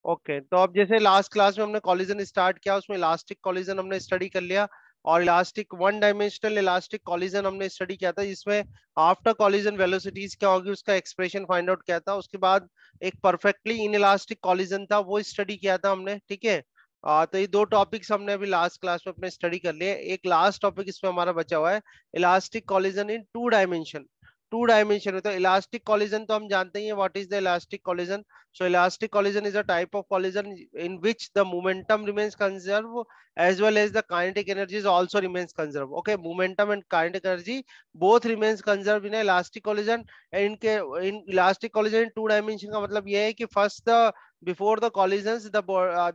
Okay, तो अब जैसे लास्ट क्लास में हमने कॉलिजन स्टार्ट किया, उसमें इलास्टिक कॉलिजन हमने स्टडी कर लिया, और elastic one dimensional elastic collision हमने स्टडी किया था, जिसमें आफ्टर कॉलिजन वेलोसिटीज क्या होगी उसका एक्सप्रेशन फाइंड आउट किया था। उसके बाद एक परफेक्टली इन इलास्टिक कॉलिजन था, वो स्टडी किया था हमने, ठीक है। तो ये दो टॉपिक्स हमने अभी लास्ट क्लास में अपने स्टडी कर लिए। एक लास्ट टॉपिक इसमें हमारा बचा हुआ है, elastic collision in two dimension. Two dimension में तो इलास्टिक कॉलिजन तो हम जानते ही हैं, what is the elastic collision. So elastic collision is a type of collision in which the momentum remains conserved as well as the kinetic energy is also remains conserved. Okay, momentum and kinetic energy both remains conserved in a elastic collision. And in elastic collision in two dimension का मतलब ये है कि first the before the collisions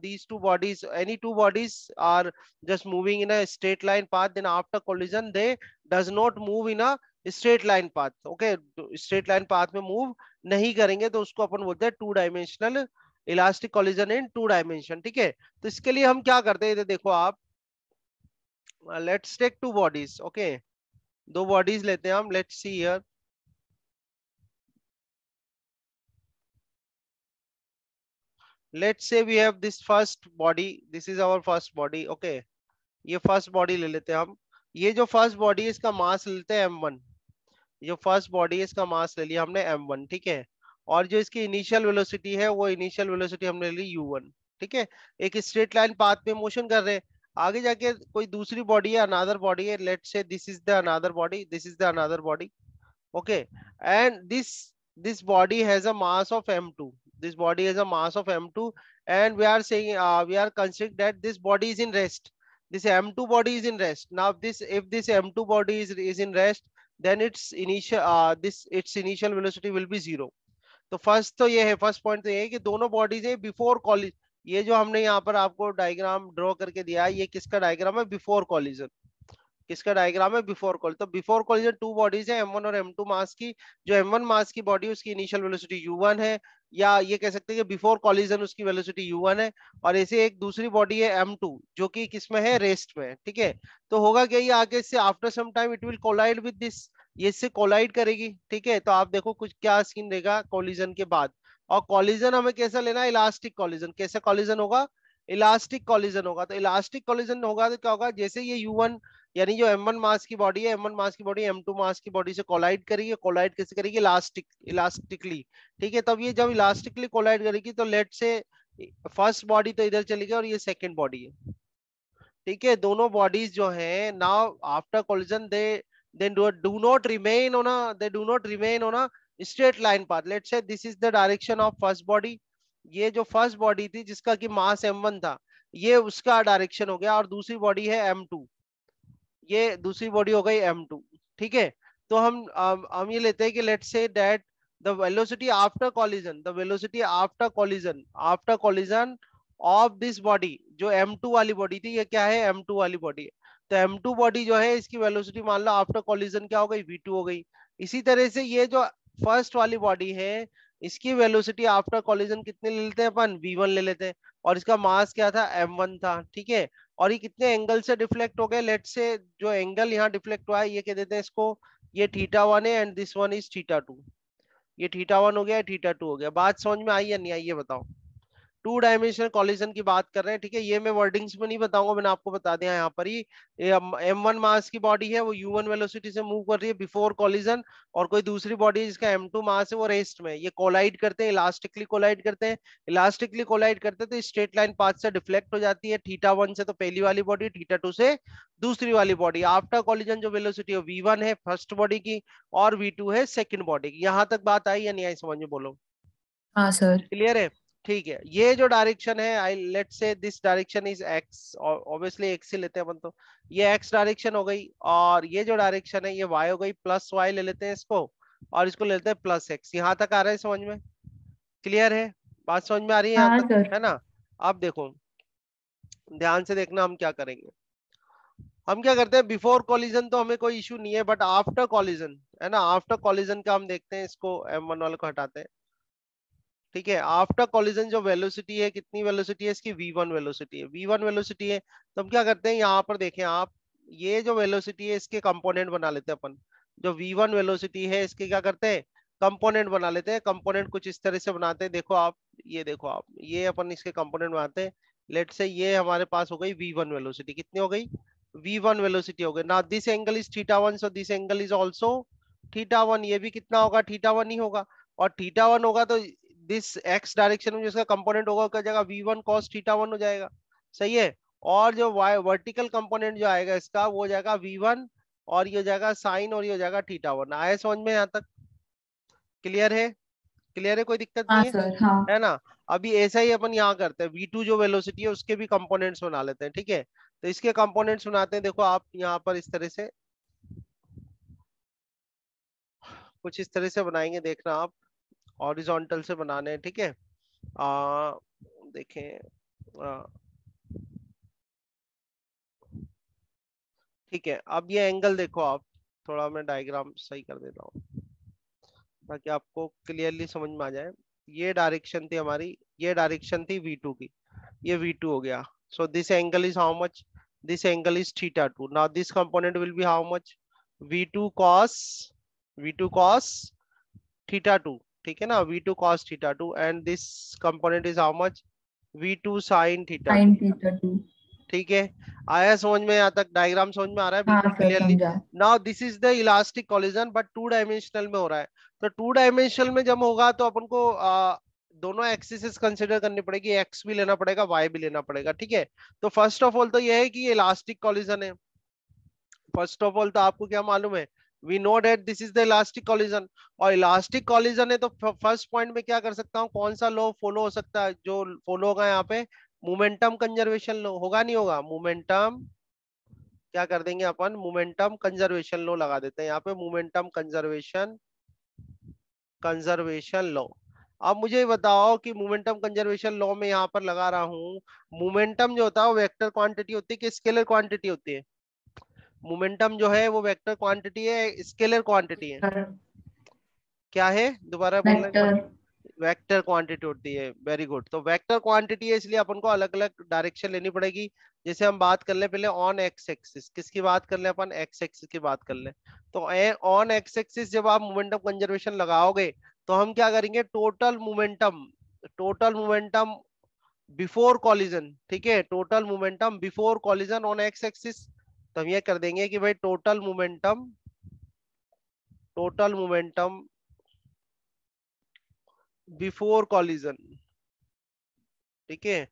these two bodies, any two bodies are just moving in a straight line path, then after collision they does not move in a straight line path. Okay, straight line path में move नहीं करेंगे, तो उसको अपन बोलते हैं two dimensional elastic collision in two dimension, ठीक है। तो इसके लिए हम क्या करते हैं, इधर देखो आप, let's take two bodies. Okay, दो बॉडीज लेते हैं हम, let's see here. Let's say we have this first body, this is our first body. Okay, ये फर्स्ट बॉडी ले लेते हैं हम। ये जो फर्स्ट बॉडी है इसका मास ले लेते हैं m1। जो फर्स्ट बॉडी है इसका मास ले लिया हमने m1, ठीक है। और जो इसकी इनिशियल वेलोसिटी है वो इनिशियल वेलोसिटी हमने ले ली u1, ठीक है। एक स्ट्रेट लाइन पाथ पे मोशन कर रहे हैं। आगे जाके कोई दूसरी बॉडी है, अनदर बॉडी है, let's say this is the another body, this is the another body. Okay, and this body has a mass of m2, this body has a mass of m2, and we are saying we are considering that this body is in rest, this m2 body is in rest. Now this, if this m2 body is in rest, then its initial its initial velocity will be zero. तो first तो ये है, first point तो ये है कि दोनों bodies है बिफोर कॉलिजन। ये जो हमने यहाँ पर आपको डायग्राम ड्रॉ करके दिया है, ये किसका डायग्राम है, बिफोर कॉलिजन। किसका डायग्राम है, बिफोर कॉलिजन। तो बिफोर कॉलिजन टू बॉडीज है, m1 और m2 मास की। जो m1 मास की बॉडी उसकी इनिशियल वेलोसिटी u1 है, या ये कह सकते हैं कि बिफोर कॉलिजन उसकी वेलोसिटी u1 है। और ऐसे एक दूसरी बॉडी है m2 जो कि किसमें है, रेस्ट में, ठीक है। तो होगा क्या, ये आगे से after some time it will collide with this, ये इससे कोलाइड करेगी, ठीक है। तो आप देखो कुछ क्या सीन रहेगा कॉलिजन के बाद। और कॉलिजन हमें कैसा लेना है, इलास्टिक कॉलिजन। कैसा कॉलिजन होगा, इलास्टिक कॉलिजन होगा। तो इलास्टिक कॉलिजन होगा तो क्या होगा, जैसे ये u1 यानी जो m1 मास की बॉडी है, m1 मास की बॉडी m2 मास की बॉडी से कोलाइड करेगी। कोलाइड कैसे करेगी, इलास्टिकली, ठीक है। तब ये जब इलास्टिकली कोलाइड करेगी तो लेट से फर्स्ट बॉडी तो इधर चली गई और ये सेकंड बॉडी है, ठीक है। दोनों बॉडीज जो है now after collision they then do not remain on a, they do not remain on a straight line path. Let's say this is the direction of first body. ये जो first body थी जिसका कि मास m1 था, ये उसका direction हो गया। और दूसरी बॉडी है m2, ये दूसरी बॉडी हो गई m2, ठीक है। तो हम ये लेते हैं कि let's say that the velocity after collision, the velocity after collision of this body, जो m2 वाली बॉडी थी, ये क्या है, m2 वाली बॉडी है। तो m2 बॉडी जो है इसकी वेलोसिटी मान लो आफ्टर कॉलिजन क्या हो गई, v2 हो गई। इसी तरह से ये जो फर्स्ट वाली बॉडी है, इसकी वेलोसिटी आफ्टर कॉलिजन कितने ले लेते हैं अपन, v1 ले लेते हैं। और इसका मास क्या था, m1 था, ठीक है। और ये कितने एंगल से डिफ्लेक्ट हो गए, लेट से जो एंगल यहाँ डिफ्लेक्ट हुआ है ये कह देते हैं इसको, ये θ1 है एंड दिस वन इज θ2। ये θ1 हो गया, θ2 हो गया। बात समझ में आई या नहीं आई, ये बताओ। टू डायमेंशनल कॉलिजन की बात कर रहे हैं, ठीक है। ये मैं वर्डिंग्स में नहीं बताऊंगा, मैंने आपको बता दिया यहाँ पर ही। m1 मास की बॉडी है, वो u1 वेलोसिटी से मूव कर रही है बिफोर कॉलिजन। और कोई दूसरी बॉडी है जिसका m2 मास है, वो रेस्ट में। ये कोलाइड करते हैं, इलास्टिकली कोलाइड करते हैं। इलास्टिकली कोलाइड करते हैं तो स्ट्रेट लाइन पाथ से डिफ्लेक्ट हो जाती है, θ1 से तो पहली वाली बॉडी, θ2 से दूसरी वाली बॉडी। आफ्टर कॉलिजन जो वेलोसिटी है v1 है फर्स्ट बॉडी की, और v2 है सेकेंड बॉडी की। यहाँ तक बात आई या नहीं आई, समझ में बोलो। हाँ सर। क्लियर है, ठीक है। ये जो डायरेक्शन है, I let say this direction is X, obviously X ही लेते हैं अपन तो। ये एक्स डायरेक्शन हो गई, और ये जो डायरेक्शन है ये वाई हो गई, प्लस वाई ले लेते हैं इसको, और इसको ले लेते हैं प्लस एक्स। यहाँ तक आ रहा है समझ में, क्लियर है, बात समझ में आ रही है यहाँ हाँ तक, सर। है ना। अब देखो, ध्यान से देखना हम क्या करेंगे। हम क्या करते हैं, बिफोर कॉलिजन तो हमें कोई इश्यू नहीं है, बट आफ्टर कॉलिजन, है ना, आफ्टर कॉलिजन का हम देखते हैं। इसको m1 वाले को हटाते हैं, ठीक है। आफ्टर कॉलिजन जो वेलोसिटी है, कितनी वेलोसिटी है इसकी, v1 वेलोसिटी है, v1 वेलोसिटी है। तो हम क्या करते हैं, यहाँ पर देखें आप, ये जो वेलोसिटी है इसके कंपोनेंट बना लेते हैं अपन। जो v1 वेलोसिटी है इसके क्या करते हैं, कंपोनेंट बना लेते हैं। कंपोनेंट कुछ इस तरह से बनाते हैं, देखो आप, ये देखो आप, ये अपन इसके कंपोनेंट बनाते हैं। लेट से ये हमारे पास हो गई v1 वेलोसिटी, कितनी हो गई, v1 वेलोसिटी हो गई। Now this angle is θ1, so this angle is also θ1, ये भी कितना होगा, θ1 ही होगा। और θ1 होगा तो दिस x डायरेक्शन में जिसका कंपोनेंट होगा क्या जाएगा, v1 cos θ1 हो जाएगा, सही है। और जो y वर्टिकल कंपोनेंट जो आएगा इसका वो हो जाएगा v1, और ये हो जाएगा साइन, और ये हो जाएगा θ1। आया समझ में यहाँ तक, क्लियर है, क्लियर है, कोई दिक्कत हाँ नहीं है, सर, हाँ। है ना। अभी ऐसा ही अपन यहाँ करते हैं, v2 जो वेलोसिटी है उसके भी कंपोनेंट्स बना लेते हैं, ठीक है। तो इसके कंपोनेंट्स बनाते हैं, देखो आप यहाँ पर इस तरह से, कुछ इस तरह से बनाएंगे, देखना आप, हॉरिजॉन्टल से बनाने हैं, ठीक है। देखें, ठीक है। अब ये एंगल देखो आप, थोड़ा मैं डायग्राम सही कर देता हूँ ताकि आपको क्लियरली समझ में आ जाए। ये डायरेक्शन थी हमारी, ये डायरेक्शन थी v2 की, ये v2 हो गया। So this angle is how much, this angle is θ2। Now this component will be how much, v2 cos, v2 cos θ2, ठीक है ना, v2 cos θ2, and this component is how much, v2 sin θ2, sine theta 2। ठीक है। आया समझ में, यहाँ तक डायग्राम समझ में आ रहा है हाँ बिल्कुल सर, क्लियरली। समझा। Now this is the elastic collision, but two dimensional में हो रहा है। तो टू डायमेंशनल में जब होगा तो अपन को दोनों एक्सिस कंसिडर करनी पड़ेगी, एक्स भी लेना पड़ेगा, वाई भी लेना पड़ेगा, ठीक है। तो फर्स्ट ऑफ ऑल तो यह है कि ये इलास्टिक कॉलिजन है। फर्स्ट ऑफ ऑल तो आपको क्या मालूम है, we know that this is the elastic collision. और इलास्टिक कॉलिजन है तो फर्स्ट पॉइंट में क्या कर सकता हूँ, कौन सा लॉ फॉलो हो सकता है, जो फॉलो होगा यहाँ पे, मोमेंटम कंजर्वेशन लॉ होगा, नहीं होगा, मोमेंटम, क्या कर देंगे अपन, मोमेंटम कंजर्वेशन लॉ लगा देते हैं यहाँ पे, मोमेंटम कंजर्वेशन, कंजर्वेशन लॉ। अब मुझे बताओ कि मोमेंटम कंजर्वेशन लॉ में यहाँ पर लगा रहा हूँ, मोमेंटम जो होता है वो वेक्टर क्वांटिटी होती है कि स्केलर क्वांटिटी होती है, मोमेंटम जो है वो वेक्टर क्वांटिटी है, स्केलर क्वांटिटी है, सर, क्या है, दोबारा बोलना एक बार। वेक्टर। वेक्टर क्वांटिटी होती है, वेरी गुड। तो वेक्टर क्वांटिटी है इसलिए अपन को अलग अलग डायरेक्शन लेनी पड़ेगी। जैसे हम बात कर ले पहले ऑन एक्स एक्सिस, किसकी बात कर ले अपन, एक्स एक्सिस की बात कर ले। तो ऑन एक्स एक्सिस जब आप मोमेंटम कंजर्वेशन लगाओगे तो हम क्या करेंगे, total momentum, total momentum before collision, ठीक है, total momentum before collision on x axis. तो हम ये कर देंगे कि भाई total momentum, total momentum before collision, ठीक है,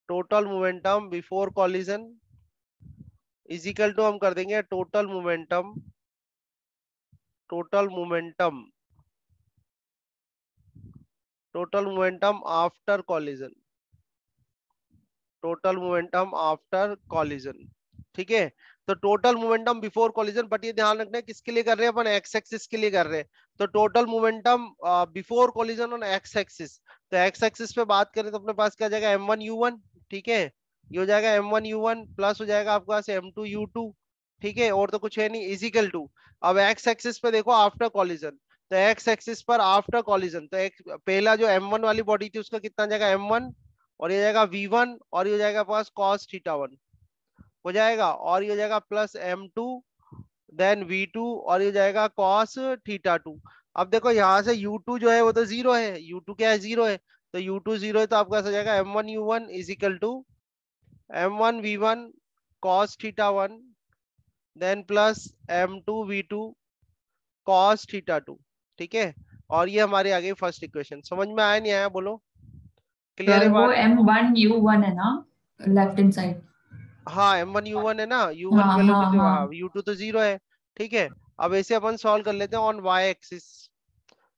total momentum before collision is equal to, हम कर देंगे total momentum, total momentum, total momentum after collision, total momentum after collision, ठीक है। तो total momentum before collision, but ये ध्यान रखना है किसके लिए कर रहे हैं अपन, एक्स एक्सिस के लिए कर रहे हैं। तो total momentum before collision on x axis, तो एक्स एक्सिस पे बात करें तो अपने पास क्या जाएगा, m1u1, ठीक है, ये हो जाएगा m1u1 प्लस हो जाएगा आपके पास m2u2, ठीक है, और तो कुछ है नहीं, इजिकल टू। अब एक्स एक्सिस पे देखो आफ्टर कॉलिजन, तो एक्स एक्सिस पर आफ्टर कॉलिजन, तो एक पहला जो m1 वाली बॉडी थी उसका कितना जाएगा m1, और ये जाएगा v1, और ये हो जाएगा पास cos θ1 हो जाएगा, और ये हो जाएगा प्लस m2 देन v2, और ये जाएगा cos θ2। अब देखो यहाँ से u2 जो है वो तो जीरो है, u2 क्या है, जीरो है। तो u2 जीरो है तो आपका हो जाएगा m1u1 is equal to m1v1 cos θ1 then plus m2v2 cos θ2, ठीक है। और ये हमारी आ गई फर्स्ट इक्वेशन, समझ में आया नहीं आया बोलो, क्लियर है सर, वो बात। M1U1 है ना, लेफ्ट हैंड साइड। हाँ m1u1 है ना, u1 हाँ हाँ वेलोसिटी, हाँ। हाँ, u2 तो जीरो है, ठीक है। अब ऐसे अपन सॉल्व कर लेते हैं on y axis,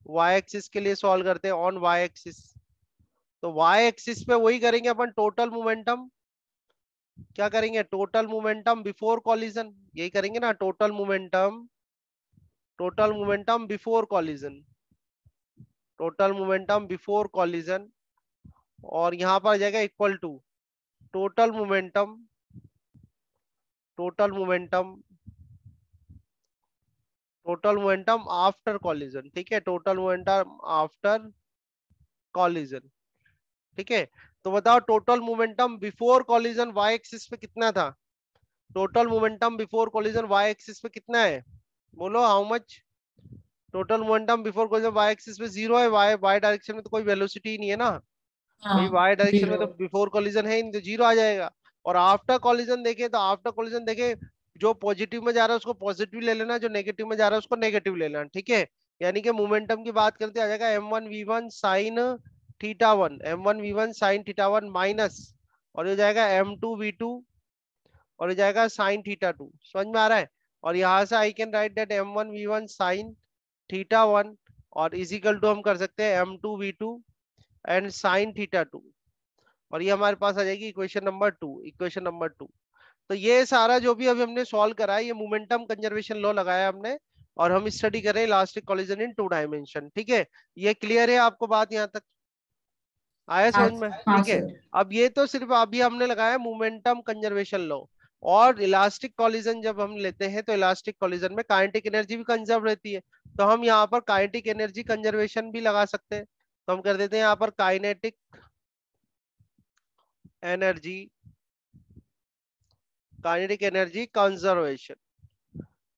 y axis के लिए सॉल्व करते हैं ऑन वाई एक्सिस। तो वाई एक्सिस पे वही करेंगे अपन, टोटल मोमेंटम, क्या करेंगे, टोटल मोमेंटम बिफोर कॉलिजन, यही करेंगे ना, total momentum, total momentum before collision, total momentum before collision, और यहाँ पर आ जाएगा equal to total momentum, total momentum, total momentum after collision, ठीक है, टोटल मोमेंटम आफ्टर कॉलिजन, ठीक है। तो बताओ total momentum before collision y axis पे कितना था, total momentum before collision y axis पे कितना है, बोलो how much, total momentum before collision y axis में जीरो है, वाई वाई डायरेक्शन में तो कोई वेलोसिटी ही नहीं है ना भाई, हाँ वाई डायरेक्शन में तो 0। बिफोर कोलिजन है ही नहीं, तो जीरो आ जाएगा। और आफ्टर कोलिजन देखे तो आफ्टर कोलिजन देखे जो पॉजिटिव में जा रहा है उसको पॉजिटिव ले लेना, जो नेगेटिव में जा रहा है उसको नेगेटिव ले लेना, ठीक है। यानी कि मोमेंटम की बात करते आ जाएगा m1v1 sine theta one, m1v1 sine theta one minus, और ये जाएगा m2v2 और ये जाएगा साइन थीटा टू। समझ में आ रहा है? और यहाँ से I can write that m1v1 sine theta one और इजिकल टू हम कर सकते हैं m2v2 and sine theta two, और ये हमारे पास आ जाएगी equation number two, equation number two. तो ये सारा जो भी अभी हमने सॉल्व करा है ये मोमेंटम कंजर्वेशन लॉ लगाया हमने, और हम स्टडी कर रहे हैं elastic collision in two dimension, ठीक है। ये क्लियर है आपको बात यहाँ तक? आया हाँ समझ में? हाँ ठीक है। सर। अब ये तो सिर्फ अभी हमने लगाया मोमेंटम कंजर्वेशन लॉ, और इलास्टिक कोलिजन जब हम लेते हैं तो इलास्टिक कोलिजन में काइनेटिक एनर्जी भी कंजर्व रहती है, तो हम यहाँ पर काइनेटिक एनर्जी कंजर्वेशन भी लगा सकते हैं। तो हम कर देते हैं यहाँ पर kinetic energy, kinetic energy conservation,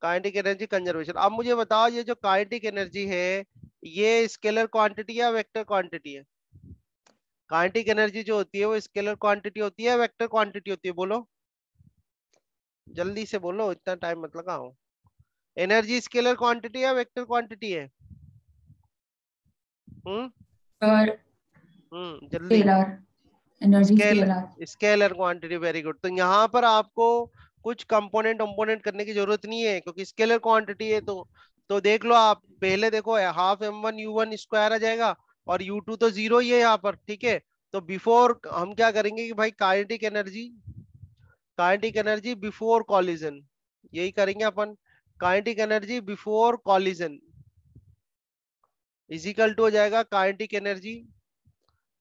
kinetic energy conservation. अब मुझे बताओ ये जो काइनेटिक एनर्जी है ये स्केलर क्वांटिटी या वेक्टर क्वांटिटी है? काइनेटिक एनर्जी जो होती है वो स्केलर क्वांटिटी होती है, वेक्टर क्वांटिटी होती है? बोलो जल्दी से बोलो, इतना टाइम मत लगाओ। एनर्जी स्केलर क्वांटिटी या वेक्टर क्वांटिटी है? हम्म और जल्दी। Scalar, energy scale scalar. Scalar quantity, very good. तो यहाँ पर आपको कुछ कंपोनेंट कंपोनेंट करने की जरूरत नहीं है क्योंकि स्केलर क्वांटिटी है। तो देख लो आप पहले, देखो हाफ m1 u1 स्क्वायर आ जाएगा, और u2 तो जीरो ही है यहाँ पर, ठीक है। तो बिफोर हम क्या करेंगे कि भाई kinetic energy, kinetic energy before collision, यही करेंगे अपन। Kinetic energy before collision equal to हो जाएगा kinetic energy,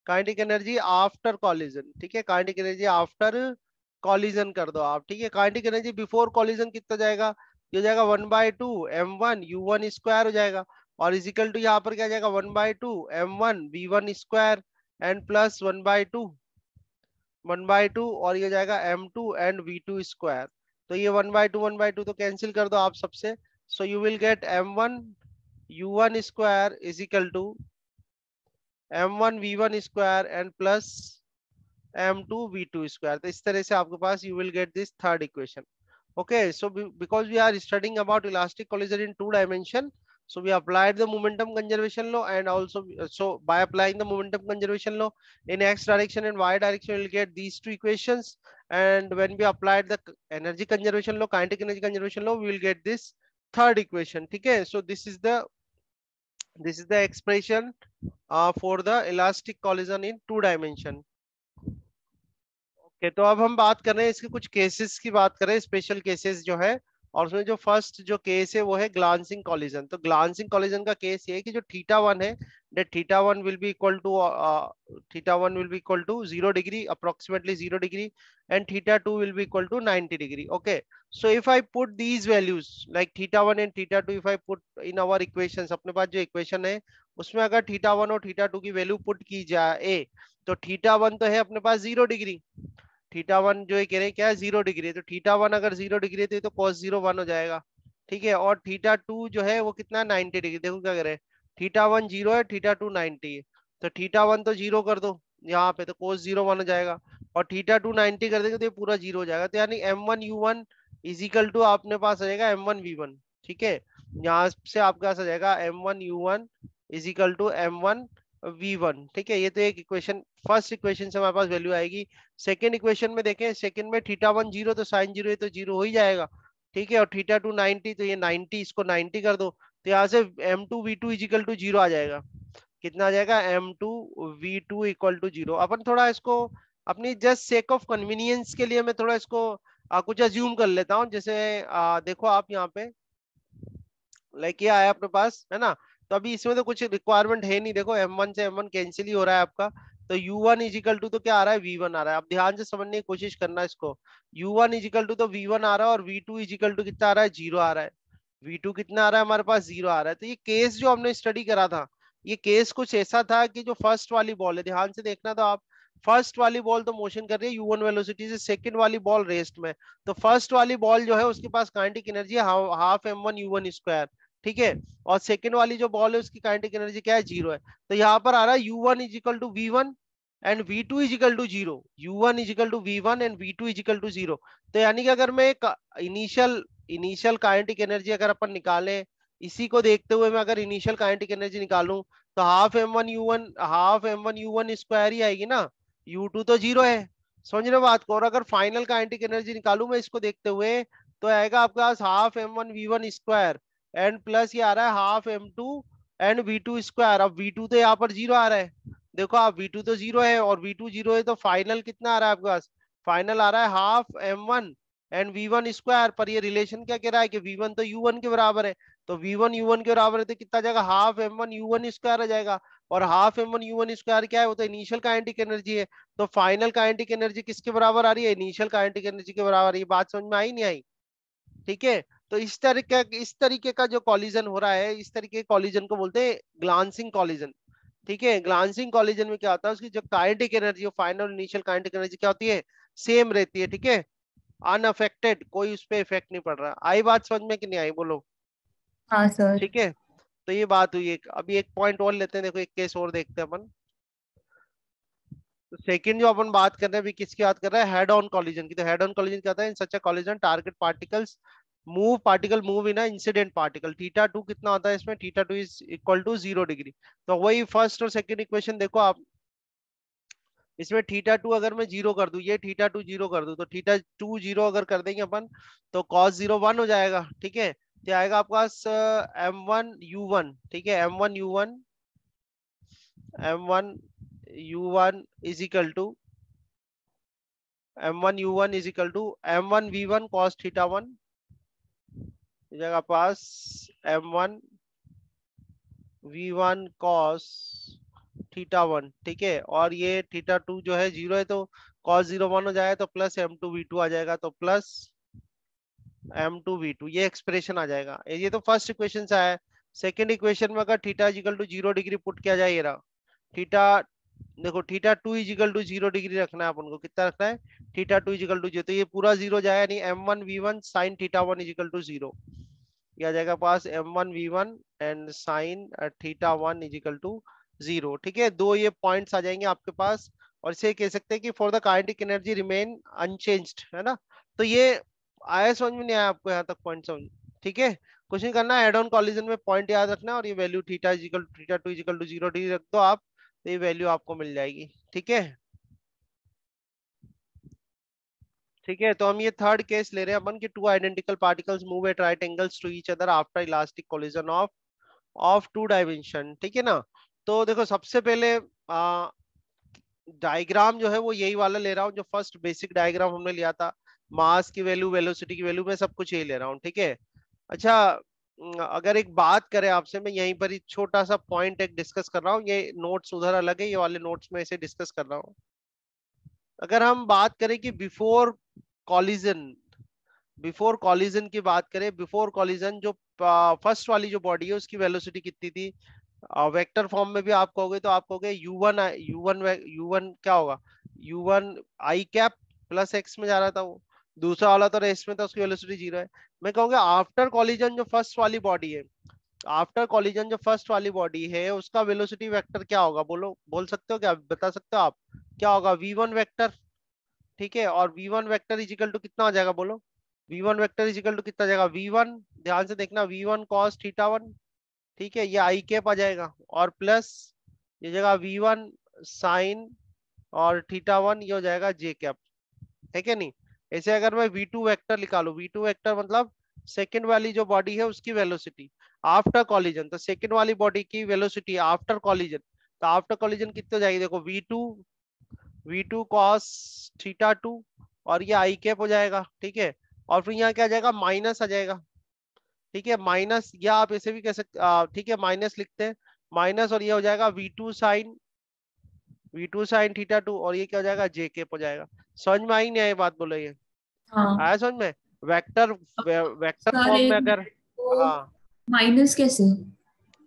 kinetic energy after collision, ठीक है। काइनेटिक एनर्जी आफ्टर कॉलिजन कर दो आप, ठीक है। काइनेटिक एनर्जी बिफोर कॉलिजन कितना जाएगा? ये हो जाएगा 1/2 m1 u1 स्क्वायर हो जाएगा, और इजिकल टू यहाँ पर क्या जाएगा 1/2 m1 v1 square and plus 1/2 और ये हो जाएगा m2 एंड v2 स्क्वायर। तो ये 1/2 तो कैंसिल कर दो आप सबसे। So you will get m1 u1 square equal to m1 v1 square and plus m2 v2 square. तो इस तरह से आपके पास you will get this third equation. Okay, so because we are studying about elastic collision in two dimension, so we applied the momentum conservation law, and also so by applying the momentum conservation law in x direction and y direction, we'll get these two equations. And when we applied the energy conservation law, kinetic energy conservation law, we will get this third equation. Okay, so this is the expression for the elastic collision in two dimension. तो अब हम बात कर रहे हैं इसके कुछ cases की बात कर रहे हैं, स्पेशल केसेस जो है। और उसमें जो फर्स्ट जो केस है वो है ग्लांसिंग कॉलिजन। तो ग्लांसिंग कॉलिजन का केस ये है कि जो थीटा वन है, that theta one will be equal to 0 degree, approximately 0 degree, and theta two will be equal to 90 degree. Okay, so if I put these values like theta one and theta two, if I put in our equations, अपने पास जो equation है उसमें अगर theta one और theta to की value put की जाए, तो थीटा वन तो है अपने पास 0 डिग्री, थीटा वन जो है कह रहे हैं क्या है 0 डिग्री, तो थीटा वन अगर 0 डिग्री है तो कॉस 0 1 हो जाएगा, ठीक है। और थीटा टू जो है वो कितना 90 डिग्री, देखो क्या करे, थीटा वन 0 है, थीटा टू 90 है, तो थीटा वन तो 0 कर दो यहाँ पे, तो कोस 0 1 हो जाएगा, और थीटा टू 90 कर देंगे तो ये पूरा 0 हो जाएगा। तो यानी m1 u1 इजिकल टू आपने पास आ जाएगा m1 v1, ठीक है। यहाँ से आपके पास आ जाएगा m1 u1 is equal to m1 v1, ठीक है। ये तो एक इक्वेशन, फर्स्ट इक्वेशन से हमारे पास वैल्यू आएगी। सेकेंड इक्वेशन में देखें, सेकेंड में थीटा वन 0 तो साइन 0 है तो 0 हो ही जाएगा, ठीक है। और थीटा टू 90 तो ये 90, इसको 90 कर दो, तो यहाँ से m2v2 इजिकल टू 0 आ जाएगा। कितना आ जाएगा m2v2 इक्वल टू 0। अपन थोड़ा इसको अपनी जस्ट सेक ऑफ कन्वीनियंस के लिए मैं थोड़ा इसको कुछ अज्यूम कर लेता हूँ। जैसे देखो आप यहाँ पे लाइक ये आया अपने पास है ना, तो अभी इसमें तो कुछ रिक्वायरमेंट है नहीं, देखो m1 से m1 कैंसिल ही हो रहा है आपका, तो u1 इजिकल टू तो क्या आ रहा है v1 आ रहा है। अब ध्यान से समझने की कोशिश करना इसको, u1 इजिकल टू तो v1 आ रहा है, और v2 इजिकल टू कितना आ रहा है 0 आ रहा है, v2 कितना आ रहा है हमारे पास 0 आ रहा है। तो ये केस जो हमने स्टडी करा था, ये केस कुछ ऐसा था कि जो फर्स्ट वाली बॉल है, ध्यान से देखना, तो आप फर्स्ट वाली बॉल तो मोशन कर रही है u1 वेलोसिटी से, सेकंड वाली बॉल रेस्ट में, तो फर्स्ट वाली बॉल जो है उसके पास काइनेटिक एनर्जी है हाफ m1 u1 स्क्वायर, ठीक है। और सेकंड वाली जो बॉल है उसकी काइनेटिक एनर्जी क्या है, 0 है। तो यहाँ पर आ रहा है U1 is equal to V1 and V2 is equal to 0। U1 is equal to V1 and V2 is equal to 0। तो यानी कि अगर मैं इनिशियल इनिशियल काइनेटिक एनर्जी अगर अपन निकालें, इसी को देखते हुए मैं अगर इनिशियल काइनेटिक एनर्जी निकालूं, तो हाफ m1 u1 स्क्वायर ही आएगी ना, U2 तो 0 है। समझ रहे हो बात को। और अगर फाइनल काइनेटिक एनर्जी निकालूं मैं इसको देखते हुए, तो आएगा आपके पास half m1 v1 square and plus ये आ रहा है half m2 and V2 square. अब V2 तो यहाँ पर 0 आ रहा है, देखो आप V2 तो 0 है और V2 0 है, तो फाइनल कितना आ रहा है आपके पास, फाइनल आ रहा है half m1 and V1 square. पर ये रिलेशन क्या कह रहा है कि V1 तो U1 के बराबर है, तो V1 U1 के बराबर है, तो कितना जाएगा, हाफ m1 U1 स्क्वायर आ जाएगा। और हाफ m1 U1 स्क्वायर क्या है, वो तो इनिशियल काइनेटिक एनर्जी है। तो फाइनल काइनेटिक एनर्जी किसके बराबर आ रही है, इनिशियल काइनेटिक एनर्जी के बराबर। ये बात समझ में आई नहीं आई? ठीक है। तो इस तरीके का जो कॉलिजन हो रहा है, इस तरीके के कॉलिजन को बोलते हैं ग्लांसिंग कॉलिजन। ठीक है। ग्लांसिंग कॉलिजन में क्या होता है, उसकी जो काइनेटिक एनर्जी और फाइनल इनिशियल काइनेटिक एनर्जी क्या होती है, सेम रहती है। ठीक है, अनअफेक्टेड, कोई उस पर इफेक्ट नहीं पड़ रहा। आई बात समझ में कि नहीं आई, बोलो। हाँ सर। ठीक है। तो ये बात हुई एक। अभी एक पॉइंट और लेते हैं, देखो एक केस और देखते हैं अपन। तो सेकंड जो अपन बात कर रहे हैं अभी, किसकी बात कर रहे हैं, हेड ऑन कॉलिजन की। तो हेड ऑन कॉलिजन क्या होता है, in such a collision target particle move in incident particle. Theta 2 कितना होता है इसमें, theta 2 is equal to 0 degree. तो वही फर्स्ट और सेकंड इक्वेशन देखो आप, इसमें थीटा 2 अगर मैं 0 कर दूं, ये थीटा 2 0 कर दूं, तो थीटा 2 0 अगर कर देंगे अपन, तो cos 0 1 हो जाएगा। ठीक है। तो आएगा आपके पास m1 u1। ठीक है, m1 u1 is equal to m1 u1 cos theta 1 हो जाएगा पास m1 v1 cos थीटा 1। ठीक है। और ये थीटा 2 जो है 0 है, तो cos 0 1 हो जाएगा, तो प्लस m2v2 आ जाएगा, तो प्लस m2v2 ये एक्सप्रेशन आ जाएगा। ये तो फर्स्ट इक्वेशन से आया है। सेकेंड इक्वेशन में अगर theta is equal to 0 degree put किया जाए, ये रहा थीटा। देखो थीटा 2 इजिकल टू 0 डिग्री रखना है अपन को, कितना रखना है, थीटा 2 इजिकल टू 0। तो ये पूरा 0 जाएगा, नहीं m1v1 sign theta 1 is equal to 0। ये आ जाएगा पास m1v1 and sine theta 1 is equal to 0। ठीक है, दो ये पॉइंट्स आ जाएंगे आपके पास। और इसे कह सकते हैं कि for the kinetic energy remain unchanged, है ना। तो ये आया समझ में, नहीं आया आपको यहाँ तक पॉइंट समझ? ठीक है। कुछ नहीं करना, एड ऑन कॉलिजन में पॉइंट याद रखना, और ये value theta 2 is equal to 0 degree रख दो आप, तो ये वैल्यू आपको मिल जाएगी। ठीक है। ठीक है। तो हम ये थर्ड केस ले रहे हैं अपन कि two identical particles move at right angles to each other after elastic collision of two dimension. ठीक है ना। तो देखो सबसे पहले डायग्राम जो है वो यही वाला ले रहा हूँ, जो फर्स्ट बेसिक डायग्राम हमने लिया था। मास की वैल्यू, वेलोसिटी की वैल्यू, मैं सब कुछ यही ले रहा हूँ। ठीक है। अच्छा, अगर एक बात करें आपसे, मैं यहीं पर ही छोटा सा पॉइंट एक डिस्कस कर रहा हूँ। ये नोट्स उधर अलग है, ये वाले नोट्स में इसे डिस्कस कर रहा हूँ। अगर हम बात करें कि कॉलिजन बिफोर कॉलिजन की बात करें, बिफोर कॉलिजन जो फर्स्ट वाली जो बॉडी है उसकी वेलोसिटी कितनी थी, वेक्टर फॉर्म में भी आप कहोगे तो आप कहोगे यू वन क्या होगा, U1 i cap plus x में जा रहा था वो। दूसरा वाला तो रेस में था, उसकी वेलोसिटी 0 है। मैं कहूंगा आफ्टर कॉलिजन जो फर्स्ट वाली बॉडी है, आफ्टर कॉलिजन जो फर्स्ट वाली बॉडी है, उसका वेलोसिटी वेक्टर क्या होगा, बोलो, बोल सकते हो क्या, बता सकते हो आप, क्या होगा, V1 वेक्टर। ठीक है। और V1 वेक्टर इजिकल टू कितना हो जाएगा, बोलो, V1 वेक्टर इजिकल टू कितना जाएगा, V1, ध्यान से देखना, V1 cos थीटा 1। ठीक है, ये आई कैप आ जाएगा, और प्लस ये जगह V1 साइन और थीटा 1, ये हो जाएगा जे कैप। है क्या नहीं? ऐसे अगर मैं V2 वेक्टर निकालू, V2 वेक्टर मतलब सेकंड वाली जो बॉडी है उसकी वेलोसिटी आफ्टर कॉलिजन, तो सेकंड वाली बॉडी की वेलोसिटी आफ्टर कॉलिजन, तो आफ्टर कॉलिजन कितने हो जाएगी, देखो V2 cos थीटा 2, और ये आई कैप हो जाएगा। ठीक है। और फिर यहाँ क्या आ जाएगा, माइनस आ जाएगा। ठीक है, माइनस, या आप ऐसे भी कह सकते, ठीक है, माइनस लिखते हैं, माइनस, और ये हो जाएगा V2 साइन थीटा 2, और ये क्या हो जाएगा, जे कैप हो जाएगा। समझ में आई नहीं आई बात, बोलो, ये हाँ आया समझ में? वेक्टर वेक्टर सर, फॉर्म एक में अगर, मिनट, तो हाँ, माइनस कैसे?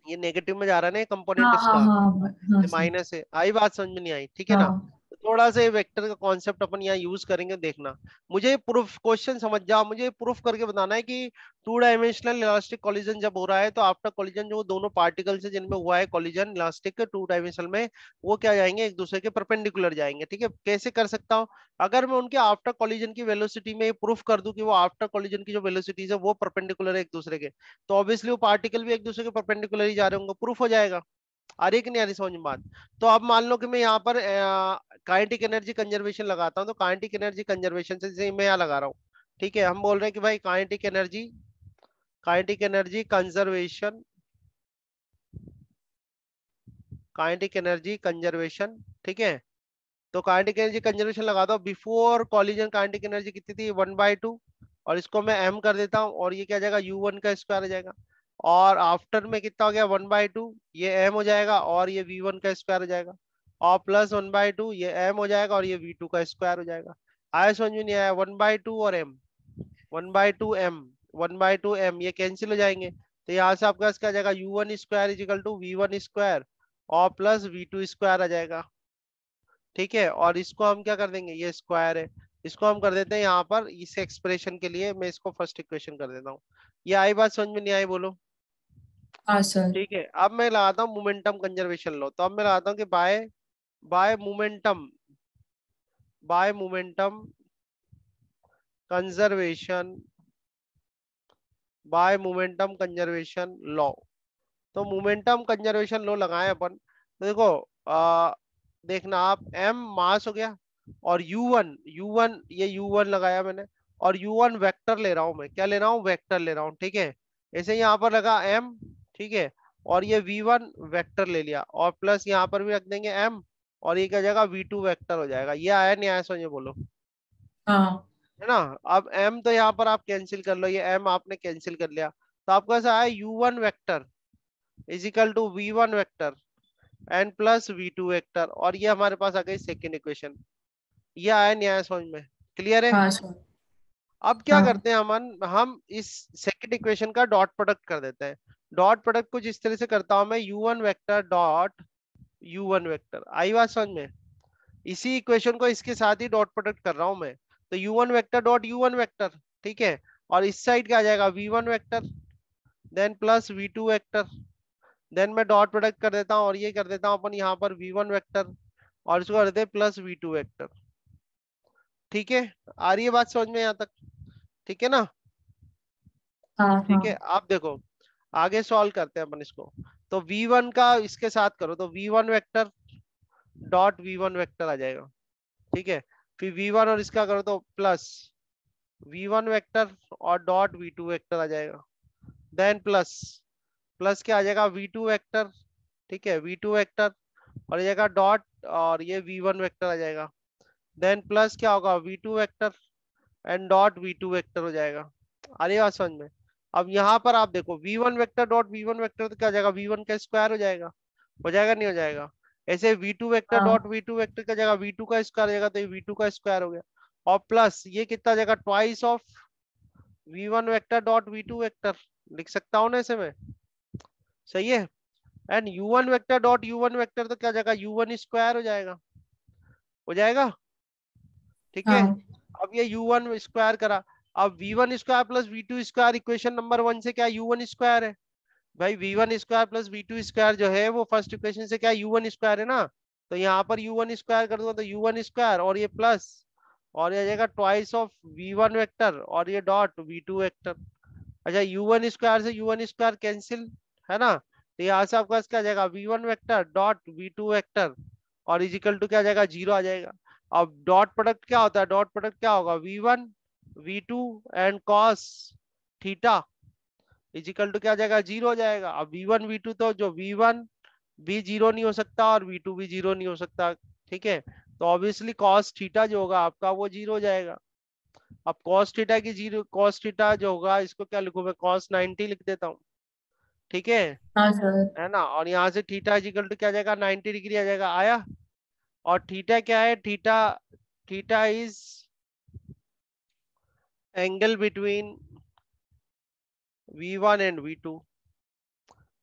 ये नेगेटिव में जा रहा है ना हाँ कंपोनेंट हाँ इसका, हाँ हाँ सर। माइनस है। आई बात समझ में नहीं आई? ठीक है ना। हाँ थोड़ा सा ये वेक्टर का कॉन्सेप्ट अपन यहाँ यूज करेंगे, देखना। मुझे प्रूफ क्वेश्चन समझ जाओ, मुझे प्रूफ करके बताना है कि टू डायमेंशनल इलास्टिक कॉलिजन जब हो रहा है तो आफ्टर कॉलिजन जो दोनों पार्टिकल से जिनमें हुआ है कॉलिजन इलास्टिक टू डायमेंशनल में, वो क्या जाएंगे, एक दूसरे के परपेंडिकुलर जाएंगे। ठीक है, कैसे कर सकता हूँ? अगर मैं उनके आफ्टर कॉलिजन की वेलोसिटी में प्रूफ कर दूं कि वो आफ्टर कॉलिजन की जो वेलोसिटीज है वो परपेंडिकुलर है एक दूसरे के, तो ऑब्वियसली वो पार्टिकल भी एक दूसरे के परपेंडिकुलर ही जा रहे होंगे, प्रूफ हो जाएगा। आ रही कि नहीं आ रही समझ में बात? तो अब मान लो कि मैं यहाँ पर काइनेटिक एनर्जी कंजर्वेशन लगाता हूँ, तो काइनेटिक एनर्जी कंजर्वेशन से जैसे मैं यहाँ लगा रहा हूँ, ठीक है, हम बोल रहे हैं कि भाई kinetic energy conservation, kinetic energy conservation, ठीक है। तो काइनेटिक एनर्जी कंजर्वेशन लगाता हूँ, बिफोर कॉलिजन काइनेटिक एनर्जी कितनी थी, 1/2, और इसको मैं m कर देता हूँ, और ये क्या जाएगा, u1 का स्क्वायर आ जाएगा। और आफ्टर में कितना हो गया, 1/2, ये m हो जाएगा, और ये v1 का स्क्वायर हो जाएगा, और प्लस 1/2, ये m हो जाएगा, और ये v2 का स्क्वायर हो जाएगा। आया समझ में नहीं आया? 1/2 और m, 1/2 m, 1/2 m, ये कैंसिल हो जाएंगे, तो यहाँ से आपका क्या आ जाएगा, u1 square is equal to v1 square और प्लस v2 स्क्वायर आ जाएगा। ठीक है, और इसको हम क्या कर देंगे, ये स्क्वायर है, इसको हम कर देते हैं यहाँ पर इस एक्सप्रेशन के लिए, मैं इसको फर्स्ट इक्वेशन कर देता हूँ। ये आई बात समझ में नहीं आई, बोलो? हाँ सर। ठीक है, अब मैं लगाता हूँ मोमेंटम कंजर्वेशन लो, तो अब मैं लगाता हूँ कि by by momentum by momentum conservation by momentum conservation law. तो मोमेंटम कंजर्वेशन लॉ लगाए अपन, तो देखो, देखना आप, m मास हो गया, और u1 ये u1 लगाया मैंने, और u1 वेक्टर ले रहा हूं मैं, क्या ले रहा हूँ, वेक्टर ले रहा हूँ, ठीक है। ऐसे यहाँ पर लगा m, ठीक है, और ये v1 वेक्टर ले लिया, और प्लस यहाँ पर भी रख देंगे m, और ये क्या हो जाएगा, v2 वेक्टर हो जाएगा। ये आया नहीं आया, समझे बोलो? हाँ। है ना? अब m तो यहाँ पर आप कैंसिल कर लो, ये m आपने कैंसिल कर लिया, तो आपका ऐसा आया, u1 vector is equal to v1 vector and plus v2 vector, और ये हमारे पास आ गई सेकेंड इक्वेशन। ये आया नहीं आया समझ में? क्लियर है? हाँ सर। अब क्या हाँ। करते हैं हम इस सेकेंड इक्वेशन का डॉट प्रोडक्ट कर देते हैं। डॉट प्रोडक्ट कुछ इस तरह से करता हूं मैं, u1 vector dot u1 vector, आई बात समझ में? इसी इक्वेशन को इसके साथ ही डॉट प्रोडक्ट कर रहा हूं मैं, तो u1 vector dot u1 vector, ठीक है, और इस साइड क्या आ जाएगा, v1 vector then plus v2 vector, then मैं डॉट प्रोडक्ट कर देता हूँ, और ये कर देता हूँ अपन यहाँ पर v1 वेक्टर, और इसको कर देते हैं प्लस v2 वेक्टर। ठीक है, आ रही है बात समझ में यहाँ तक? ठीक है ना? हाँ। ठीक है, हाँ। आप देखो, आगे सॉल्व करते हैं अपन इसको। तो v1 का इसके साथ करो, तो v1 vector dot v1 vector आ जाएगा, ठीक है। फिर v1 और इसका करो तो प्लस v1 वेक्टर और डॉट v2 वेक्टर आ जाएगा, देन प्लस प्लस क्या आ जाएगा, v2 वेक्टर, ठीक है, v2 वेक्टर, और ये जाएगा डॉट, और ये v1 वेक्टर आ जाएगा, देन प्लस क्या होगा, v2 vector and dot v2 vector हो जाएगा। अरे बात समझ में? अब यहाँ पर आप देखो, v1 vector dot v1 vector तो क्या हो जाएगा, v1 का स्क्वायर हो जाएगा नहीं हो जाएगा? ऐसे v2 वेक्टर डॉट हाँ। v2 वेक्टर का जगह v2 का स्क्वायर हो जाएगा, तो ये v2 का स्क्वायर हो गया, और प्लस ये कितना हो जाएगा, twice of v1 vector dot v2 vector, लिख सकता हूँ ना ऐसे में? सही है। And u1 vector dot u1 vector तो क्या हो जाएगा, u1 स्क्वायर हो जाएगा, ठीक है। हाँ। अब ये u1 स्क्वायर करा, अब v1 square plus v2 square, equation number 1 से क्या u1 स्क्वायर है, भाई v1 square plus v2 square जो है वो फर्स्ट इक्वेशन से क्या u1 स्क्वायर है ना, तो यहाँ पर u1 स्क्वायर कर दूंगा तो u1 स्क्वायर, और ये प्लस, और ये आ जाएगा ट्वाइस ऑफ v1 वेक्टर, और ये डॉट v2 वेक्टर। अच्छा, u1 स्क्वायर से u1 स्क्वायर कैंसिल, है ना, तो यहाँ से आपका क्या आ जाएगा, v1 vector dot v2 vector, और इजिकल टू क्या आ जाएगा, 0 आ जाएगा। अब डॉट प्रोडक्ट क्या होता है, डॉट प्रोडक्ट क्या होगा, v1 v2 and cos theta is equal to क्या आ जाएगा, 0 हो जाएगा। अब v1 v2 तो जो v1 भी 0 नहीं हो सकता और v2 भी 0 नहीं हो सकता, ठीक है, तो ऑब्वियसली cos थीटा जो होगा आपका वो 0 हो जाएगा। अब cos थीटा की 0, cos थीटा जो होगा इसको क्या लिखूं मैं, cos 90 लिख देता हूँ, ठीक हाँ सर। है ना, और यहाँ से थीटा इजिकल टू क्या आ जाएगा, 90 डिग्री आ जाएगा, आया। और थीटा क्या है, theta theta is angle between v1 and v2,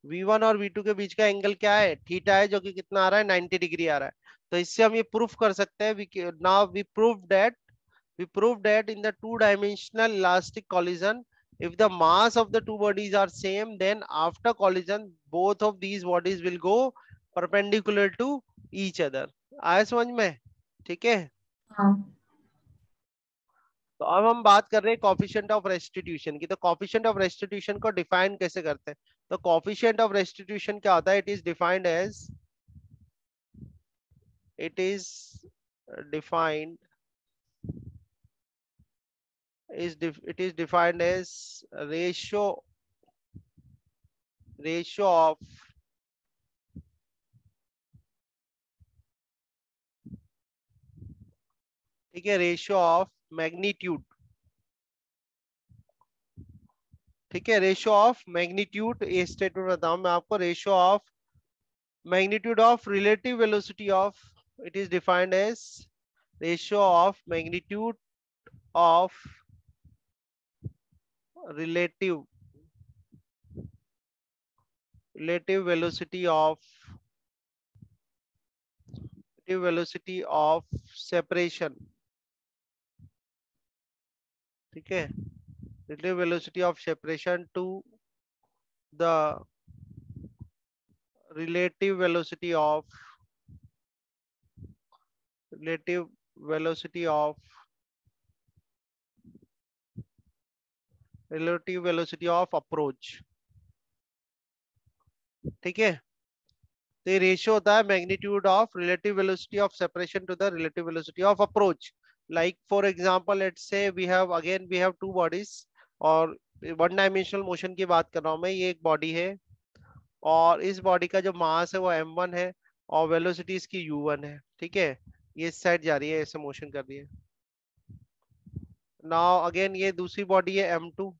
v1 और v2 के बीच का एंगल क्या है, थीटा है, जो कि कितना आ रहा है, 90 डिग्री आ रहा है। तो इससे हम ये प्रूफ कर सकते हैं, now we proved that in the two dimensional elastic collision, if the mass of the two bodies are same, then after collision both of these bodies will go perpendicular to each other. आया समझ में? ठीक है। हाँ तो अब हम बात कर रहे हैं कोफिशिएंट ऑफ रेस्टिट्यूशन की। तो कोफिशिएंट ऑफ रेस्टिट्यूशन को डिफाइन कैसे करते हैं? तो कोफिशिएंट ऑफ रेस्टिट्यूशन क्या होता है? It is defined it is defined as ratio of ठीक है, रेशियो ऑफ मैग्नीट्यूड। ठीक है, रेशियो ऑफ मैग्नीट्यूड, ये स्टेटमेंट बताऊं मैं आपको। Ratio of magnitude of relative velocity of, it is defined as ratio of magnitude of relative relative velocity of separation। ठीक है, relative velocity of separation to the relative velocity of relative velocity of relative velocity of approach। ठीक है, तो ये ratio होता है magnitude of relative velocity of separation to the relative velocity of approach. Like for example let's say we have two bodies, और one dimensional motion की बात कर रहा हूं मैं। ये एक बॉडी है और इस बॉडी का जो मास है वो m1 है और वेलोसिटी इसकी u1 है। ठीक है, ये इस साइड जा रही है, ऐसे मोशन कर रही है। नाउ अगेन ये दूसरी बॉडी है m2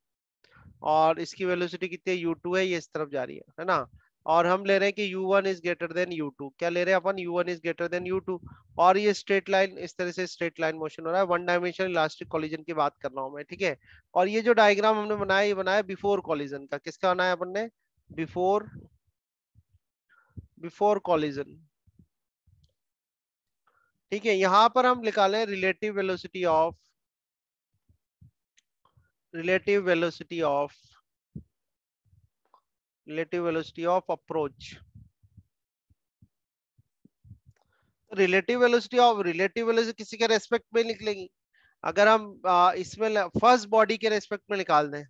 और इसकी वेलोसिटी कितनी है? u2 है, ये इस तरफ जा रही है ना। और हम ले रहे हैं कि u1 is greater than u2। क्या ले रहे हैं अपन? u1 is greater than u2। और ये स्ट्रेट लाइन, इस तरह से स्ट्रेट लाइन मोशन हो रहा है। वन डायमेंशनल इलास्टिक कॉलिजन की बात कर रहा हूं मैं। ठीक है, और ये जो डायग्राम हमने बनाया, ये बनाया बिफोर कॉलिजन का। किसका बनाया अपन ने? Before collision. ठीक है, यहां पर हम निकालें relative velocity of approach. Relative velocity किसी के रेस्पेक्ट में निकलेगी। अगर हम इसमें फर्स्ट बॉडी के रेस्पेक्ट में निकाल दें,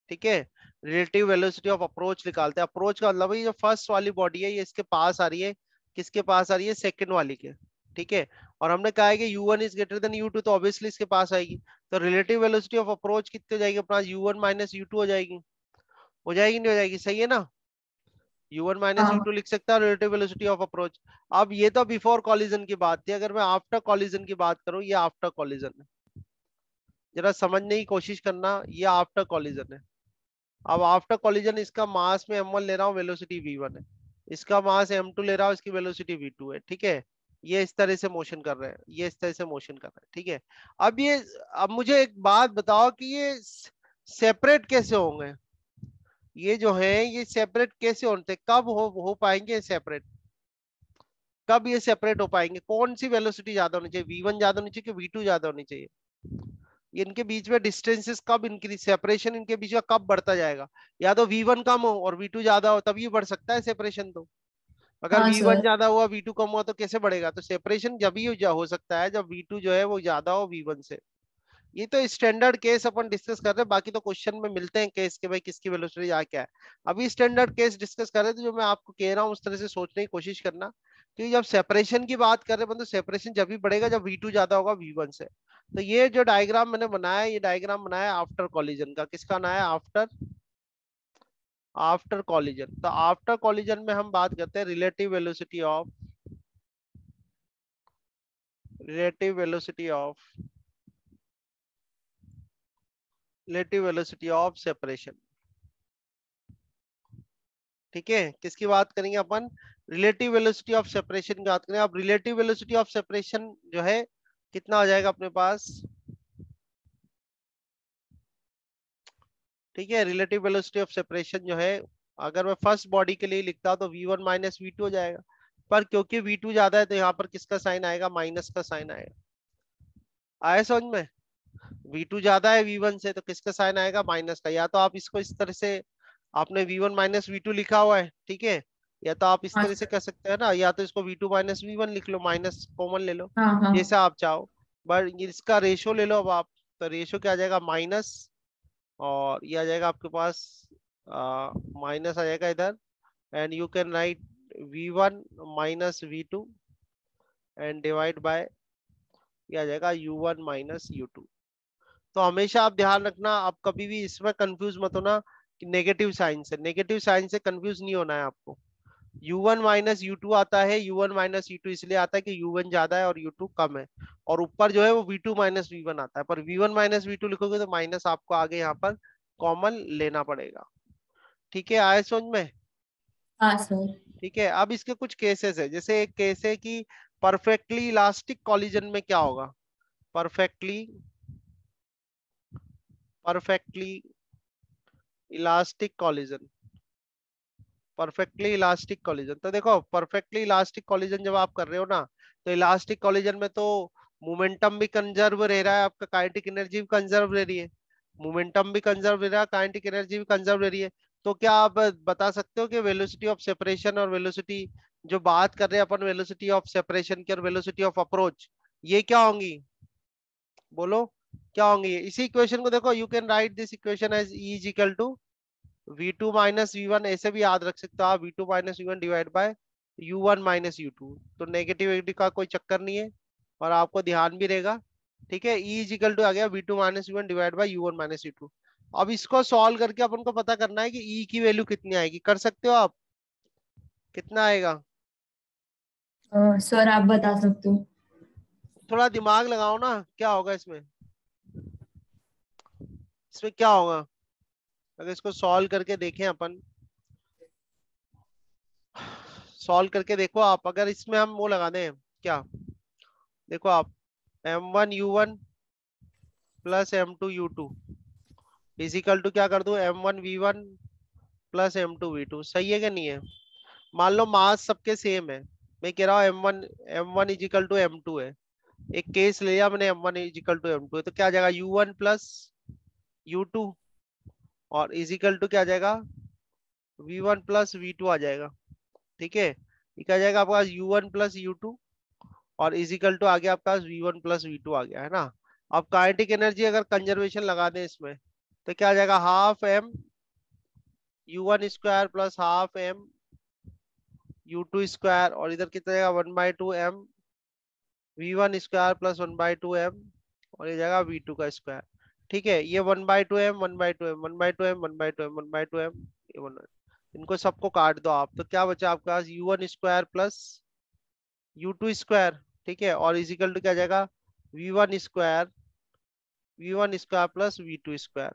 ठीक है, रिलेटिव वेलोसिटी ऑफ अप्रोच निकालते हैं। अप्रोच का मतलब ये जो फर्स्ट वाली बॉडी है ये इसके पास आ रही है। किसके पास आ रही है? सेकंड वाली के। ठीक है, और हमने कहा है कि u1 is greater than u2, तो ऑब्वियसली इसके पास आएगी। तो रिलेटिव वेलोसिटी ऑफ अप्रोच कितनी हो जाएगी अपना? u1 माइनस u2 हो जाएगी। हो जाएगी नहीं हो जाएगी? सही है ना? u1 माइनस हाँ u2 लिख सकता है रिलेटिव वेलोसिटी ऑफ अप्रोच। अब ये तो बिफोर कॉलिजन की बात थी। अगर मैं आफ्टर कॉलिजन की बात करूं, ये आफ्टर कॉलिजन है। जरा समझने की कोशिश करना, ये आफ्टर कॉलिजन है। अब आफ्टर कॉलिजन इसका मास में m1 ले रहा हूँ, वेलोसिटी v1 है। इसका मास m2 ले रहा हूँ, इसकी वेलोसिटी v2 है। ठीक है, ये इस तरह से मोशन कर रहे हैं, ये इस तरह से मोशन कर रहे हैं। ठीक है, अब ये, अब मुझे एक बात बताओ कि ये सेपरेट कैसे होंगे? ये जो है ये सेपरेट कैसे होते? कब हो पाएंगे सेपरेट? कब ये सेपरेट हो पाएंगे? कौन सी वेलोसिटी ज्यादा होनी चाहिए? v1 ज्यादा होनी चाहिए कि v2 ज्यादा होनी चाहिए? ये इनके बीच में डिस्टेंसेस कब इंक्रीज, सेपरेशन इनके बीच में कब बढ़ता जाएगा? या तो v1 कम हो और v2 ज्यादा हो, तभी बढ़ सकता है सेपरेशन। तो अगर हाँ v1 सर। ज्यादा हुआ v2 कम हुआ तो कैसे बढ़ेगा? तो सेपरेशन जब ही हो सकता है जब v2 जो है वो ज्यादा हो v1 से। ये तो स्टैंडर्ड केस अपन डिस्कस कर रहे हैं, बाकी तो क्वेश्चन में मिलते हैं केस के भाई किसकी वेलोसिटी आ क्या है। अभी स्टैंडर्ड केस डिस्कस कर रहे थे। जो मैं आपको कह रहा हूँ उस तरह से सोचने की कोशिश करना, कि जब सेपरेशन की बात कर रहे हैं तो सेपरेशन जब भी बढ़ेगा जब v2 ज्यादा होगा v1 से। तो ये जो डायग्राम मैंने बनाया, ये डायग्राम बनाया आफ्टर कॉलिजन का। किसका बनाया? After collision. तो आफ्टर कॉलिजन में हम बात करते हैं रिलेटिव वेलोसिटी ऑफ सेपरेशन। ठीक है, किसकी बात करेंगे अपन? रिलेटिव वेलोसिटी ऑफ सेपरेशन की बात करें। अब रिलेटिव वेलोसिटी ऑफ सेपरेशन जो है कितना हो जाएगा अपने पास? ठीक है, रिलेटिव वेलोसिटी ऑफ सेपरेशन जो है, अगर मैं फर्स्ट बॉडी के लिए लिखता हूं तो v1 माइनस v2 हो जाएगा। पर क्योंकि V2 ज्यादा है तो यहाँ पर किसका साइन आएगा, माइनस का साइन आएगा। आया समझ में? V2 ज्यादा है V1 से तो किसका साइन आएगा, माइनस का। या तो आप इसको इस तरह से, आपने V1 माइनस V2 लिखा हुआ है, ठीक है, या तो आप इस हाँ तरह से सर। कर सकते हैं ना, या तो इसको V2 माइनस V1 लिख लो, माइनस कॉमन ले लो, हाँ हाँ। जैसा आप चाहो। बट इसका रेशो ले लो अब आप, तो रेशो क्या आ जाएगा, माइनस, और ये आ जाएगा आपके पास माइनस आ जाएगा इधर, and you can right V1 minus V2 and divide by, ये आ जाएगा U1 माइनस U2। तो हमेशा आप ध्यान रखना, आप कभी भी इसमें कंफ्यूज मत होना कि नेगेटिव साइन से, नेगेटिव साइन से कंफ्यूज नहीं होना है आपको। U1 माइनस U2 आता है, U1 माइनस U2 इसलिए आता है कि U1 ज्यादा है और U2 कम है, और ऊपर जो है वो V2 माइनस V1 आता है। पर V1 माइनस V2 लिखोगे तो माइनस आपको आगे यहाँ पर कॉमन लेना पड़ेगा। ठीक है, आए समझ में? हाँ सर। ठीक है, अब इसके कुछ केसेस है, जैसे एक केस है कि परफेक्टली इलास्टिक कॉलिजन में क्या होगा, perfectly perfectly elastic collision, perfectly elastic collision. तो देखो, परफेक्टली इलास्टिक कॉलिजन जब आप कर रहे हो ना, तो इलास्टिक कॉलिजन में तो मोमेंटम भी कंजर्व रह रहा है आपका, काइनेटिक एनर्जी भी कंजर्व रह रही है, मोमेंटम भी कंजर्व रह रहा है, काइनेटिक एनर्जी भी कंजर्व रह रही है। तो क्या आप बता सकते हो कि वेलोसिटी ऑफ सेपरेशन और वेलोसिटी, जो बात कर रहे हैं अपन वेलोसिटी ऑफ सेपरेशन की और वेलोसिटी ऑफ अप्रोच, ये क्या होंगी, बोलो क्या होंगी? इसी इक्वेशन को देखो, you can write this equation as E is equal to V2 minus V1, ऐसे भी याद रख सकते हो आप, V2 minus V1 divide by U1 minus U2। तो नेगेटिविटी का कोई चक्कर नहीं है और आपको ध्यान भी रहेगा। ठीक है, E इज इक्वल टू आ गया V2 minus V1 divide by U1 minus U2। अब इसको सॉल्व करके अपन को पता करना है कि E की वैल्यू कितनी आएगी। कर सकते हो आप? कितना आएगा? सर आप बता सकते हो। थोड़ा दिमाग लगाओ ना, क्या होगा इसमें, इसमें क्या होगा अगर इसको सॉल्व करके देखें अपन, सॉल्व करके देखो आप, अगर इसमें हम वो लगा दें क्या, देखो आप, M1 U1 plus M2 U2 is equal to क्या कर दो, M1 V1 plus M2 V2। सही है कि नहीं है? मान लो मास सबके सेम है, मैं कह रहा हूँ M1 इजिकल टू M2 है, एक केस ले लिया मैंने, M1 इजिकल टू M2 है, तो क्या आ जाएगा, U1 प्लस U2, और इजिकल टू क्या आ जाएगा, V1 प्लस V2 आ जाएगा। ठीक है, ये क्या आ जाएगा आपके पास, U1 प्लस U2, और इजिकल टू आ गया आपका V1 प्लस V2 आ गया है ना। अब काइनेटिक एनर्जी अगर कंजर्वेशन लगा दें इसमें, तो क्या आ जाएगा, half M U1 square plus half M U2 square, और इधर कितना जाएगा, 1/2 M V1 square plus 1/2 M, और ये जाएगा V2 का स्क्वायर। ठीक है, ये 1/2 M 1/2 M 1/2 M 1/2 M 1/2 M, ये 1, इनको सबको काट दो आप, तो क्या बचा आपके पास, U1 square plus U2 square. ठीक है, और इजिकल टू क्या जाएगा, V1 square V1 square plus V2 square.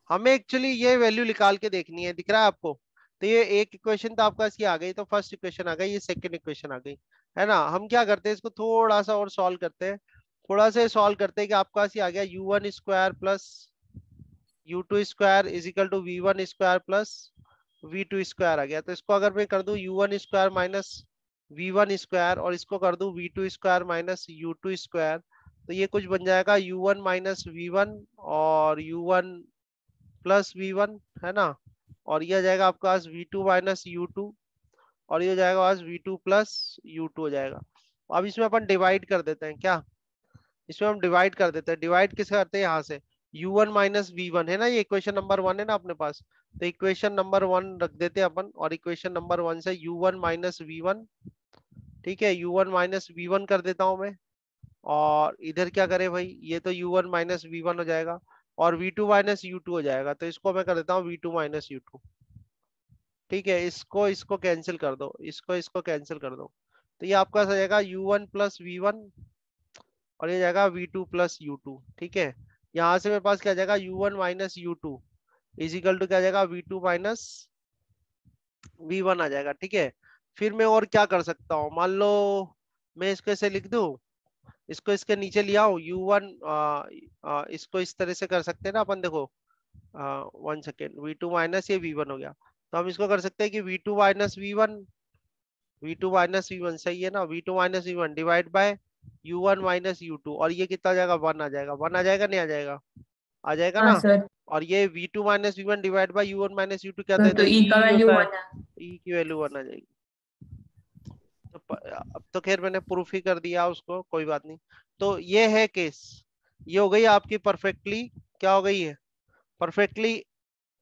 हमें एक्चुअली ये वैल्यू निकाल के देखनी है, दिख रहा है आपको? तो ये एक इक्वेशन तो आपका इसकी आ गई, तो फर्स्ट इक्वेशन आ गई, ये सेकंड इक्वेशन आ गई, है ना। हम क्या करते हैं, इसको थोड़ा सा और सॉल्व करते हैं, थोड़ा सा सॉल्व करते हैं कि आपका पास ये आ गया U1 square plus U2 square equal to V1 square plus V2 square आ गया। तो इसको अगर मैं कर दूं U1 square minus V1 square, और इसको कर दूं V2 square minus U2 square, तो ये कुछ बन जाएगा U1 माइनस V1 और U1 प्लस V1, है ना। और ये आ जाएगा आपके पास V2 माइनस U2, और ये हो जाएगा पास V2 प्लस U2 हो जाएगा। अब इसमें अपन डिवाइड कर देते हैं क्या, इसमें हम डिवाइड कर देते हैं, डिवाइड किसे करते हैं, यहाँ से U1 माइनस V1 है ना, ये इक्वेशन नंबर 1 है ना अपने पास, तो इक्वेशन नंबर 1 रख देते हैं अपन, और इक्वेशन नंबर 1 से U1 माइनस V1, ठीक है, U1 माइनस V1 कर देता हूं मैं, और इधर क्या करें भाई, ये तो U1 माइनस V1 हो जाएगा, और V2 माइनस U2 हो जाएगा, तो इसको मैं कर देता हूँ V2 माइनस U2। ठीक है, इसको इसको कैंसिल कर दो, इसको इसको कैंसिल कर दो, तो ये आपका हो जाएगा U1 प्लस V1, और ये जाएगा V2 प्लस U2। ठीक है, यहाँ से मेरे पास क्या जाएगा, U1 minus U2 is equal to क्या जाएगा, V2 माइनस V1 आ जाएगा। ठीक है, फिर मैं और क्या कर सकता हूँ, मान लो मैं इसको ऐसे लिख दूं, इसको इसके नीचे लिया हूँ U1, इसको इस तरह से कर सकते हैं ना अपन, देखो 1 सेकेंड, V2 माइनस ये V1 हो गया, तो हम इसको कर सकते हैं कि V2 minus V1 v2 minus v1 सही है ना, v2 minus v1 divide by u1 minus u2, और ये कितना आ जाएगा, 1 आ जाएगा, 1 आ जाएगा नहीं आ जाएगा, आ जाएगा हाँ ना। सर। और ये v2 minus v1 divide by u1 minus u2 क्या होता है, तो तो ई का e वैल्यू होता है, 1 है। e की वैल्यू 1 आ जाएगी। तो अब तो खैर मैंने प्रूफ ही कर दिया उसको, कोई बात नहीं। तो ये है केस, ये हो गई आपकी परफेक्टली, क्या हो गई है, परफेक्टली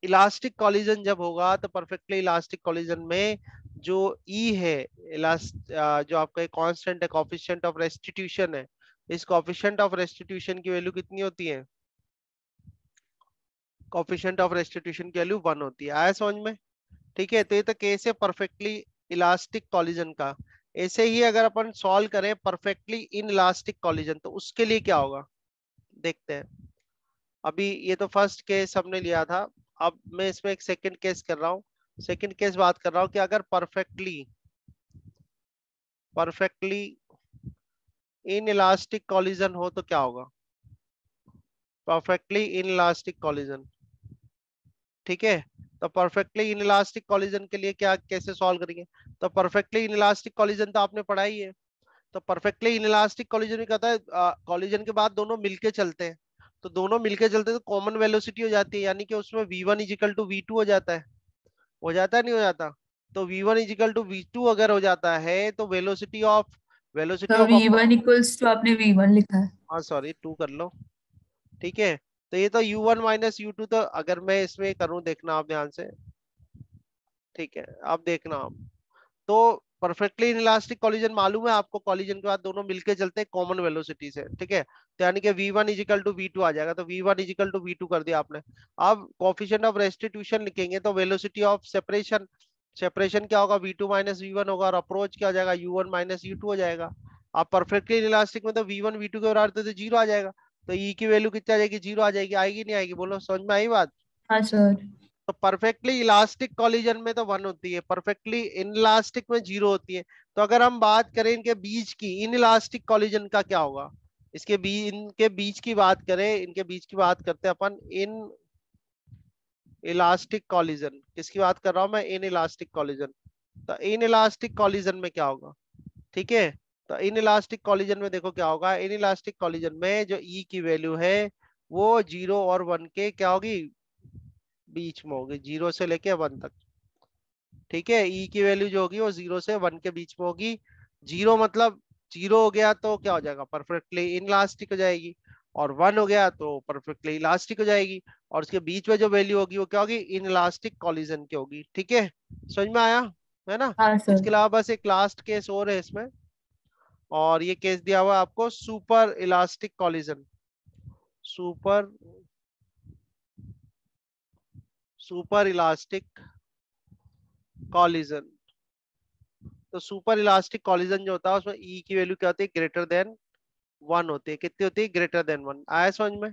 इलास्टिक कॉलिजन जब होगा, तो परफेक्टली इलास्टिक कॉलिजन में जो ई है, जो आपका कांस्टेंट है, कोफिशिएंट ऑफ रेस्टिट्यूशन है, इस कोफिशिएंट ऑफ रेस्टिट्यूशन की वैल्यू कितनी होती है, कोफिशिएंट ऑफ रेस्टिट्यूशन की वैल्यू 1 होती है। आया समझ में? ठीक है, तो ये तो केस है परफेक्टली इलास्टिक कॉलिजन का। ऐसे ही अगर अपन सॉल्व करें परफेक्टली इन इलास्टिक कॉलिजन, तो उसके लिए क्या होगा, देखते हैं। अभी ये तो फर्स्ट केस हमने लिया था, अब मैं इसमें एक सेकंड केस कर रहा हूँ। सेकंड केस बात कर रहा हूँ कि अगर perfectly perfectly in elastic collision हो तो क्या होगा, परफेक्टली इन इलास्टिक कॉलिजन। ठीक है, तो परफेक्टली इन इलास्टिक कॉलिजन के लिए क्या, कैसे सॉल्व करेंगे। तो परफेक्टली इन इलास्टिक कॉलिजन तो आपने पढ़ा ही है। तो परफेक्टली इन इलास्टिक कॉलिजन में कहता है कॉलिजन के बाद दोनों मिलके चलते हैं, तो दोनों मिलके चलते हैं तो कॉमन वेलोसिटी हो जाती है, यानी कि उसमें v1 इजिकल टू v2 हो जाता है, हो जाता है नहीं हो जाता। तो v1 इजिकल टू v2 अगर हो जाता है तो वेलोसिटी तो ऑफ V1 इक्वल्स टू आपने V1 लिखा है। हाँ सॉरी 2 कर लो। ठीक है, तो ये तो u1 माइनस u2, तो अगर मैं इसमें करूं, देखना आप ध्यान से। ठीक है, अब देखना आप, तो परफेक्टली इनलास्टिक कॉलिजन मालूम है आपको, कॉलिजन के बाद दोनों मिलके चलते हैं कॉमन वेलोसिटी से। ठीक है, तो यानी कि v1 इजिकल टू v2 आ जाएगा, तो v1 इजिकल टू v2 कर दिया आपने। अब कोफिशिएंट ऑफ रेस्टिट्यूशन लिखेंगे, तो वेलोसिटी ऑफ सेपरेशन, सेपरेशन क्या होगा, v2 माइनस v1 होगा, और अप्रोच क्या हो जाएगा, u1 माइनस u2 हो जाएगा। अब परफेक्टली इनलास्टिक में तो v1 v2 के बराबर तो जीरो आ जाएगा, तो e की वैल्यू कितना आ जाएगी, जीरो आ जाएगी, आएगी नहीं आएगी, बोलो समझ में आई बात। हाँ सर। तो परफेक्टली इलास्टिक कॉलिजन में तो 1 होती है, परफेक्टली इनलास्टिक में 0 होती है। तो अगर हम बात करें इनके बीच की, इन इलास्टिक कॉलिजन का क्या होगा, इसके बीच, इनके बीच की बात करें, इनके बीच की बात करते हैं अपन, इन इलास्टिक कॉलिजन, किसकी बात कर रहा हूं मैं, इन इलास्टिक कॉलिजन। तो इन इलास्टिक कॉलिजन में क्या होगा, ठीक है। तो इन इलास्टिक कॉलिजन में देखो क्या होगा, इन इलास्टिक कॉलिजन में जो ई की वैल्यू है वो 0 और 1 के क्या होगी, बीच में होगी, 0 से लेके 1 तक। ठीक है, ई की वैल्यू जो होगी वो 0 से 1 के बीच में होगी। 0 मतलब 0 हो गया तो क्या हो जाएगा, परफेक्टली इनलास्टिक हो जाएगी, और 1 हो गया तो परफेक्टली इलास्टिक हो जाएगी, और उसके बीच में जो वैल्यू होगी वो क्या होगी, इनलास्टिक कॉलिजन की होगी। ठीक है, समझ में आया, है ना। हाँ सर। इसके अलावा बस एक लास्ट केस और है इसमें, और ये केस दिया हुआ है आपको, super elastic collision. Super super elastic collision. तो सुपर इलास्टिक कॉलिजन जो होता है उसमें ई की वैल्यू क्या होती है, ग्रेटर देन 1 होती है, कितनी होती है, ग्रेटर देन 1। आया समझ में।